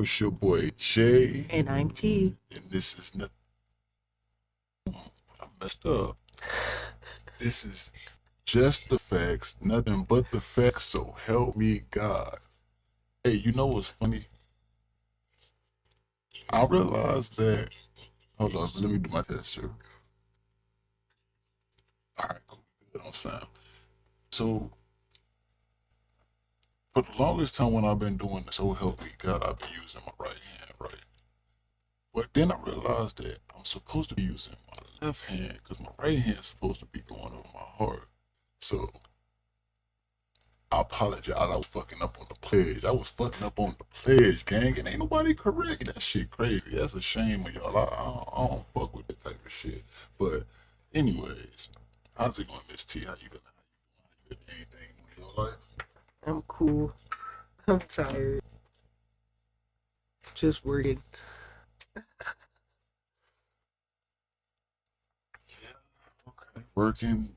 It's your boy Jay, And I'm T. and this is nothing. I messed up. This is just the facts, nothing but the facts. So help me God. Hey, you know what's funny? I realized that. Hold on, let me do my test, sir. All right, cool. Good on sound. So for the longest time when I've been doing this, so help me God, I've been using my right hand, right? But then I realized that I'm supposed to be using my left hand because my right hand is supposed to be going over my heart. So I apologize. I was fucking up on the pledge. I was fucking up on the pledge, gang, and ain't nobody correct. That shit crazy. That's a shame of y'all. I don't fuck with that type of shit. But anyways, how's it going, Miss T? How you been? How you been? Anything in your life? I'm cool. I'm tired. Just working. Okay. Working.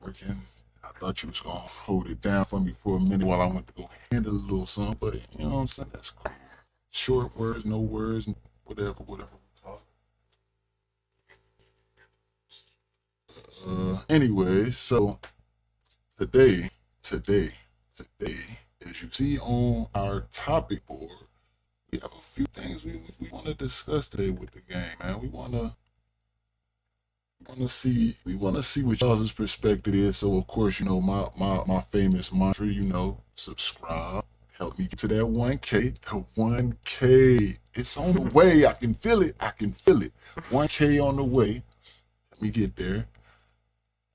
I thought you was gonna hold it down for me for a minute while I went to go handle a little something, but you know what I'm saying? That's cool. Short words, no words, whatever we call it. Anyway, so today, today, as you see on our topic board, we have a few things we want to discuss today with the game, man. We want to see what y'all's perspective is. So of course, you know, my famous mantra, you know, subscribe. Help me get to that 1K. The 1K. It's on the way. I can feel it. 1K on the way. Let me get there.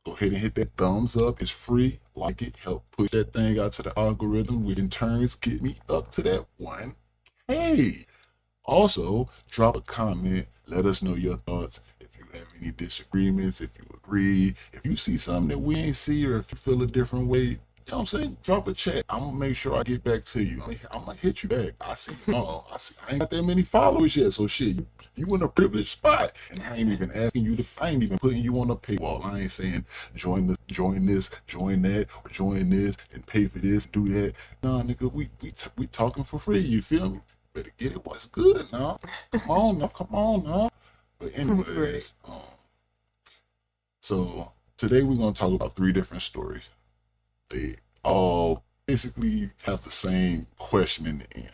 Go ahead and hit that thumbs up. It's free. Like it. Help push that thing out to the algorithm, which in turns get me up to that 1K. Also, drop a comment. Let us know your thoughts. If you have any disagreements, if you agree, if you see something that we ain't see, or if you feel a different way, you know what I'm saying? Drop a chat. I'm gonna make sure I get back to you. I'm gonna hit you back. I see. I ain't got that many followers yet, so shit. You in a privileged spot, and I ain't even asking you to. I ain't even putting you on a paywall. I ain't saying join this, join that, or join this and pay for this, do that. Nah, nigga, we talking for free. You feel me? Better get it what's good now. Come on now. But anyways, so today we're gonna talk about three different stories. They all basically have the same question in the end,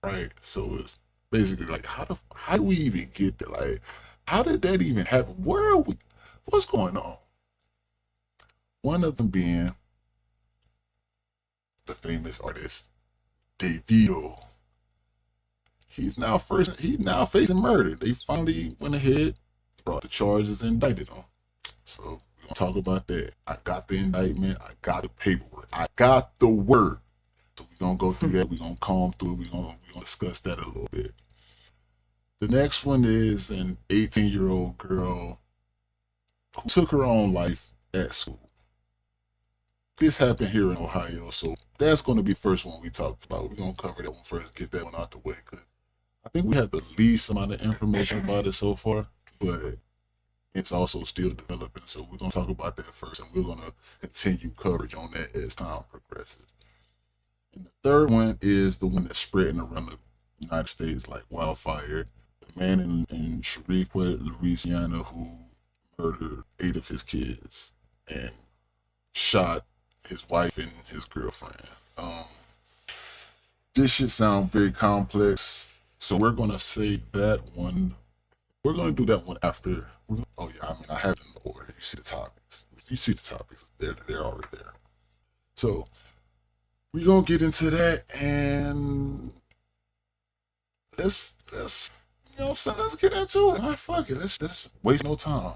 right? So it's basically like how do we even get there? Like, how did that even happen? Where are we? What's going on? One of them being the famous artist Davido. He's now facing murder. They finally went ahead, brought the charges, and indicted him. So we're gonna talk about that. I got the indictment, I got the paperwork, I got the work. So we're gonna go through that, we're gonna comb through, we're gonna discuss that a little bit. The next one is an 18-year-old girl who took her own life at school. This happened here in Ohio, so that's gonna be the first one we talk about. We're gonna cover that one first, get that one out the way, because I think we have the least amount of information about it so far, but it's also still developing. So we're going to talk about that first, and we're going to continue coverage on that as time progresses. And the third one is the one that's spreading around the United States like wildfire. The man in Shreveport, Louisiana, who murdered 8 of his kids and shot his wife and his girlfriend. This should sound very complex. So we're going to say that one. We're going to do that one after. Oh, yeah, I mean, I have it in order. You see the topics. They're already there. So we're going to get into that, and let's, you know what I'm saying? Let's get into it. All right, fuck it. Let's waste no time.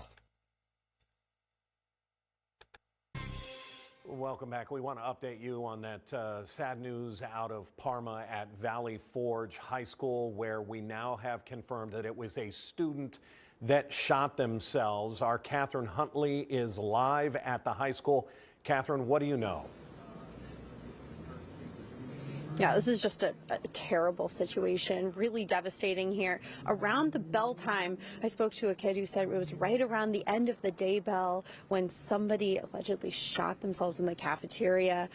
Welcome back. We want to update you on that sad news out of Parma at Valley Forge High School, where we now have confirmed that it was a student that shot themselves. Our Catherine Huntley is live at the high school. Catherine, what do you know? Yeah, this is just a terrible situation, really devastating here. Around the bell time, I spoke to a kid who said it was right around the end of the day bell when somebody allegedly shot themselves in the cafeteria.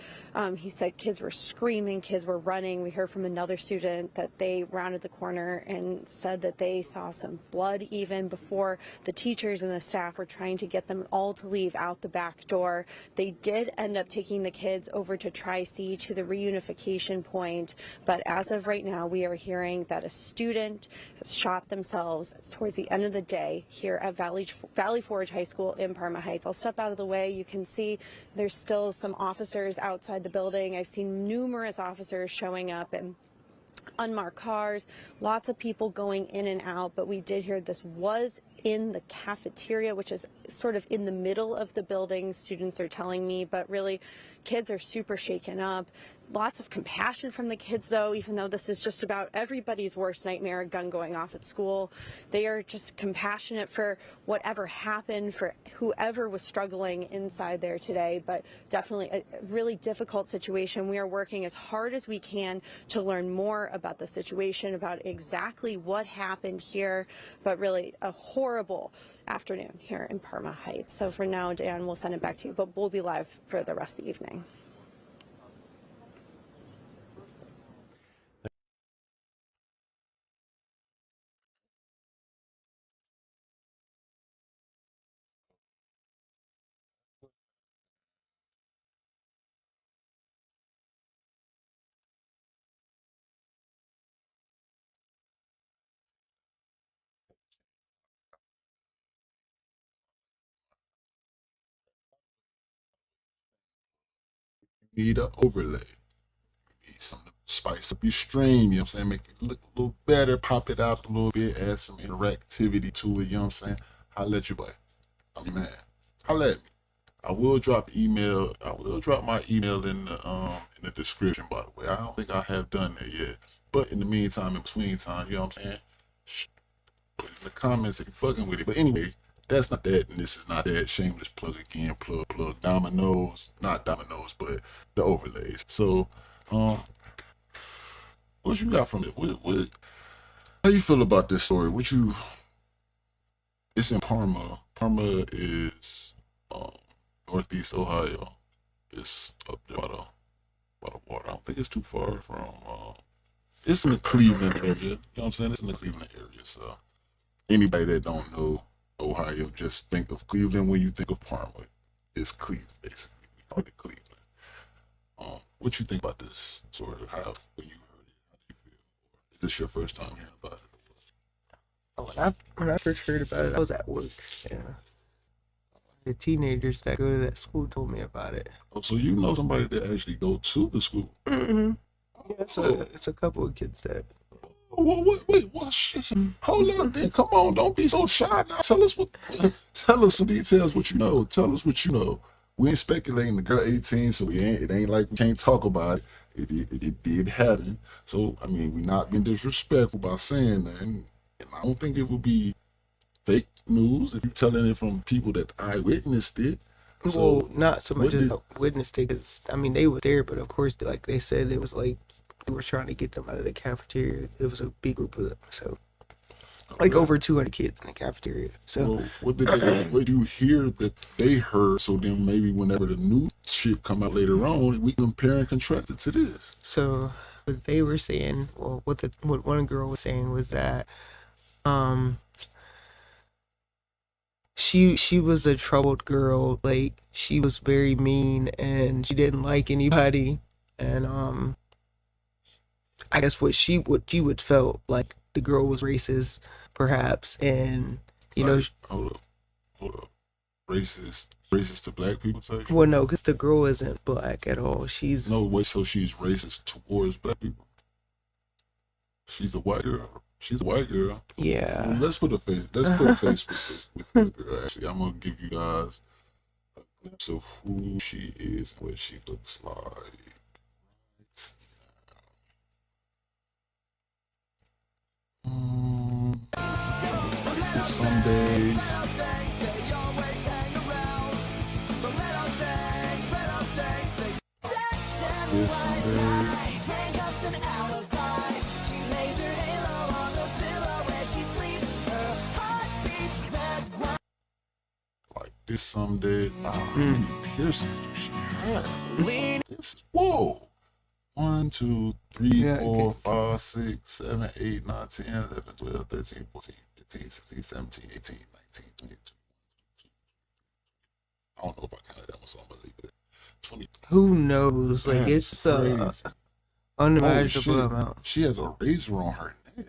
He said kids were screaming, kids were running. We heard from another student that they rounded the corner and said that they saw some blood even before the teachers and the staff were trying to get them all to leave out the back door. They did end up taking the kids over to Tri-C to the reunification point, but as of right now, we are hearing that a student has shot themselves towards the end of the day here at Valley Forge High School in Parma Heights. I'll step out of the way. You can see there's still some officers outside the building. I've seen numerous officers showing up and unmarked cars, lots of people going in and out, but we did hear this was in the cafeteria, which is sort of in the middle of the building, students are telling me, but really kids are super shaken up. Lots of compassion from the kids, though, even though this is just about everybody's worst nightmare, a gun going off at school. They are just compassionate for whatever happened, for whoever was struggling inside there today, but definitely a really difficult situation. We are working as hard as we can to learn more about the situation, about exactly what happened here, but really a horrible afternoon here in Parma Heights. So for now, Dan, we'll send it back to you, but we'll be live for the rest of the evening. Need an overlay. Need something to spice up your stream, you know what I'm saying? Make it look a little better, pop it out a little bit, add some interactivity to it, you know what I'm saying? Holla at your boy. I mean, man, holla at me. I will drop email. I will drop my email in the description, by the way. I don't think I have done that yet. But in the meantime, in between time, you know what I'm saying? Put it in the comments if you're fucking with it. But anyway, that's not that, and this is not that. Shameless plug again. Plug dominoes. Not dominoes, but the overlays. So, what you got from it? How you feel about this story? It's in Parma. Parma is northeast Ohio. It's up there by the water. I don't think it's too far from. It's in the Cleveland area. You know what I'm saying? It's in the Cleveland area. So anybody that don't know Ohio, just think of Cleveland when you think of Parma. It's Cleveland, basically. We call it Cleveland. What you think about this story? How when you heard it? How do you feel? Is this your first time hearing about it? When I first heard about it, I was at work. Yeah. The teenagers that go to that school told me about it. Oh, so you know somebody that actually go to the school? Mm-hmm. Yeah, it's a couple of kids that. What shit? Hold on, then. Come on, don't be so shy now. Tell us some details. What you know? Tell us what you know. We ain't speculating. The girl 18, so it ain't like we can't talk about it. It did happen. So I mean, we not being disrespectful by saying that, and I don't think it would be fake news if you're telling it from people that eyewitnessed it. So, well, not so much as witnessed it, because I mean they were there, but of course, like they said, it was like they were trying to get them out of the cafeteria. It was a big group of them, so like over 200 kids in the cafeteria. So what did you hear that they heard? So then maybe whenever the new shit come out later on, we compare and contrast it to this. So what they were saying, well, what one girl was saying was that she was a troubled girl. Like she was very mean and she didn't like anybody, and I guess what she would felt like the girl was racist, perhaps, and you know. Hold up, racist to black people type? Well, no, because the girl isn't black at all. She's so she's racist towards black people. She's a white girl. She's a white girl. Yeah. Well, let's put a face with the girl. Actually, I'm gonna give you guys a glimpse of who she is and what she looks like. Some days. This Sunday. she's an alibi. She lays her halo on the pillow where she sleeps. Her heart beats red wine. Like this some dead. How many piercings do she have? This whoa. 1, 2, 3, Yeah, 4, okay. 5, 6, 7, 8, 9, 10, 11, 12, 13, 14, 15, 16, 17, 18, 19, 20, 22. I don't know if I counted that one, so I'm gonna leave it at 20. Who knows? Like, That's it's crazy. unimaginable shit. amount. She has a razor on her neck.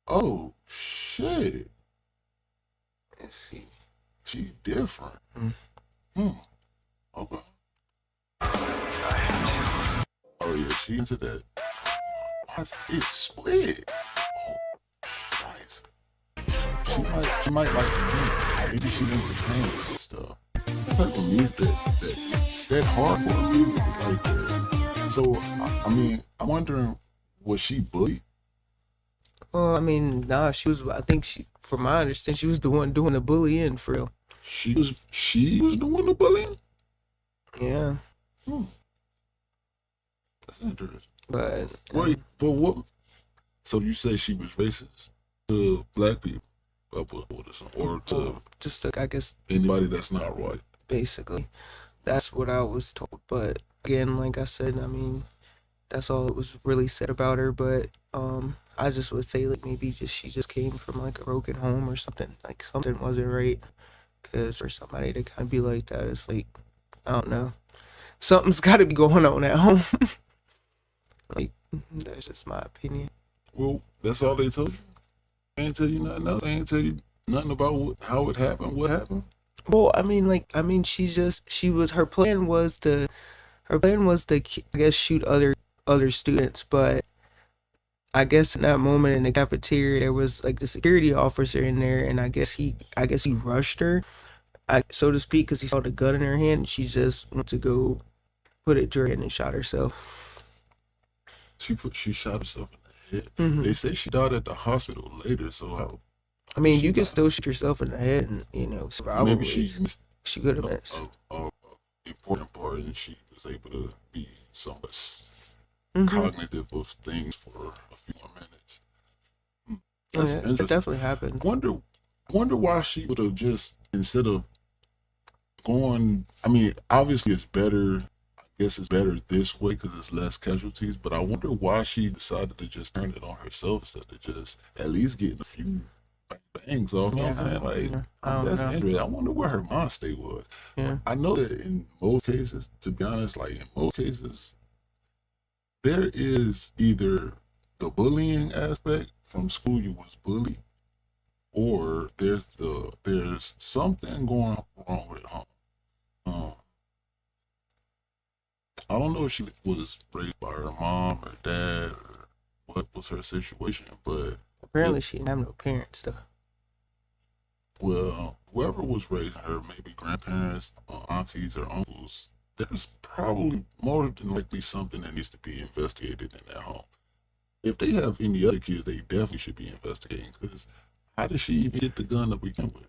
Oh shit. Let's see. She different. Okay. Oh yeah, she into that. It's split. Oh, nice. She might like maybe she's into pain and stuff. What type of music that hardcore music is like that. So I mean, I'm wondering, was she bullied? Well, I mean, nah, she was. I think from my understanding, she was the one doing the bullying for real. She was doing the bullying? Yeah, That's interesting. but Wait, but what? So you say she was racist to black people, or to just like, I guess anybody that's not white? basically, that's what I was told. But again, like I said, I mean, that's all that was really said about her. But I just would say like maybe she just came from like a broken home or something. Like something wasn't right. Because for somebody to kind of be like that, it's like, I don't know, something's got to be going on at home. Like, that's just my opinion. Well, that's all they told you. They ain't tell you nothing else. They ain't tell you nothing about how it happened. What happened? Well, I mean, her plan was to, I guess, shoot other students, but I guess in that moment in the cafeteria, there was like the security officer in there, and I guess he rushed her, so to speak, because he saw the gun in her hand, and she just went to go put it to her hand and shot herself. She shot herself in the head. Mm-hmm. They say she died at the hospital later. So how? I mean, you She can died. still shoot yourself in the head, and survival Maybe she rates. missed She could have missed. a important part, and she was able to be somewhat Mm-hmm. cognitive of things for a few more minutes. That's That's it interesting. definitely happened. Wonder why she would have just, instead of going. I mean, obviously it's better. I guess it's better this way because it's less casualties. But I wonder why she decided to just turn it on herself instead of just at least getting a few bangs off. You know what I'm saying? Like, Yeah, I don't that's know. interesting. I wonder where her mind state was. Yeah. I know that in most cases, to be honest, like in most cases, there is either the bullying aspect from school, you was bullied, or there's something going wrong with home. I don't know if she was raised by her mom or dad or what was her situation, but Apparently, she didn't have no parents though. well, whoever was raising her, maybe grandparents, aunties, or uncles, there's probably more than likely something that needs to be investigated in that home. If they have any other kids, they definitely should be investigating. Because how did she even get the gun to begin with?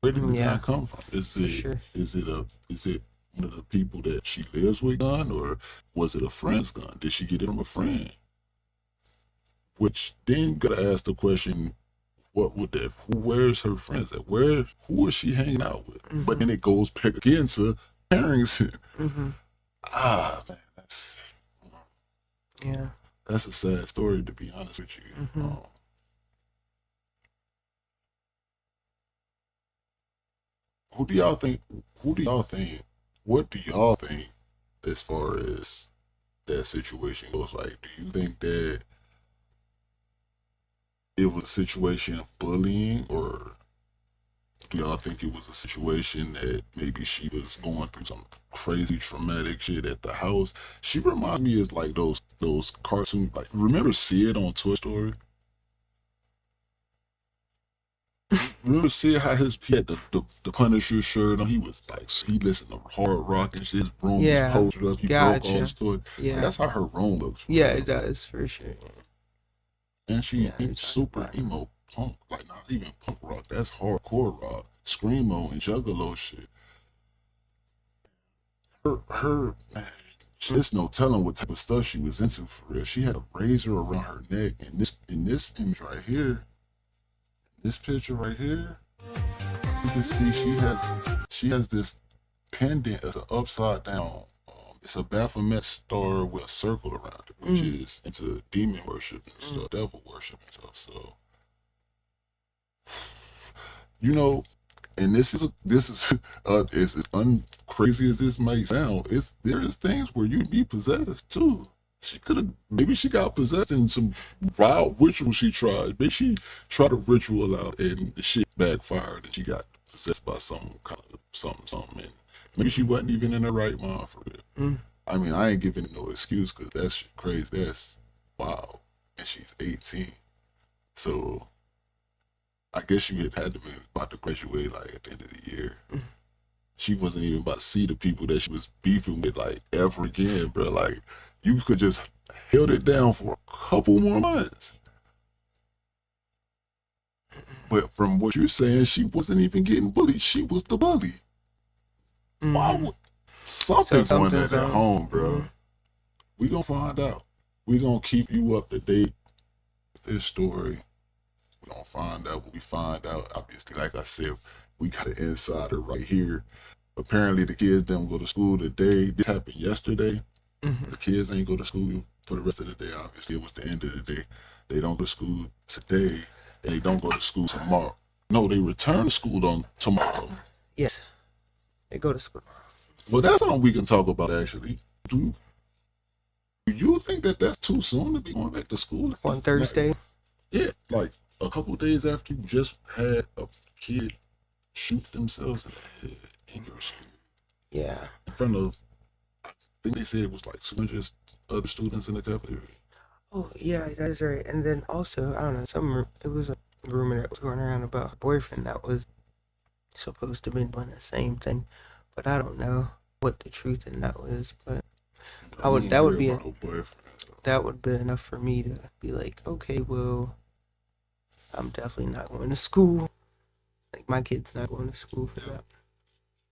Where did the gun come from? Is it one of the people that she lives with gun, or was it a friend's gun? Did she get it from a friend? Which then you gotta ask the question: where's her friends at? Who is she hanging out with? Mm-hmm. But then it goes back again to parents. Mm-hmm. Man, Yeah. that's a sad story, to be honest with you. Mm-hmm. What do y'all think? What do y'all think as far as that situation goes? Like, do you think that it was a situation of bullying, or do y'all think it was a situation that maybe she was going through some crazy traumatic shit at the house? She reminds me of like those cartoon, like, remember Sid on Toy Story? Remember Sid how he had the Punisher shirt on? He was like, he listened to hard rock and shit. His room was posted up. He broke all his toys. Yeah. Like, that's how her room looks. Yeah, it does for sure. And she's Yeah, super emo punk, like not even punk rock. That's hardcore rock, screamo and juggalo shit. Man, There's no telling what type of stuff she was into for real. She had a razor around her neck, and this image right here, this picture right here, you can see she has this pendant as an upside down. It's a Baphomet star with a circle around it, which is into demon worship and stuff, devil worship and stuff. So, you know, and this is as crazy as this might sound. There is things where you be possessed too. Maybe she got possessed in some wild ritual she tried. Maybe she tried a ritual out and the shit backfired and she got possessed by some kind of something. And maybe she wasn't even in the right mind for it. I mean, I ain't giving it no excuse because that's shit crazy. That's wow. And she's 18. So I guess she had to be about to graduate like at the end of the year. She wasn't even about to see the people that she was beefing with like ever again, bro. Like, you could just held it down for a couple more months. But from what you're saying, she wasn't even getting bullied. She was the bully. Why would something's going on at home, bro? We gonna find out. We gonna keep you up to date with this story. We gonna find out what we find out. Obviously, like I said, we got an insider right here. Apparently, the kids didn't go to school today. This happened yesterday. The kids ain't go to school for the rest of the day. Obviously, it was the end of the day. They don't go to school today, and they don't go to school tomorrow. No, they return to school on tomorrow. Yes, they go to school tomorrow. Well, that's something we can talk about, actually. Do you think that that's too soon to be going back to school? On Thursday? Yeah, like a couple days after you just had a kid shoot themselves in the head in your school. Yeah. In front of, I think they said it was like 200 other students in the cafeteria. Oh, yeah, that is right. And then also, I don't know, it was a rumor that was going around about her boyfriend that was supposed to have been doing the same thing. But I don't know what the truth in that was. But that would be enough for me to be like, okay, well, I'm definitely not going to school. Like, my kid's not going to school for that.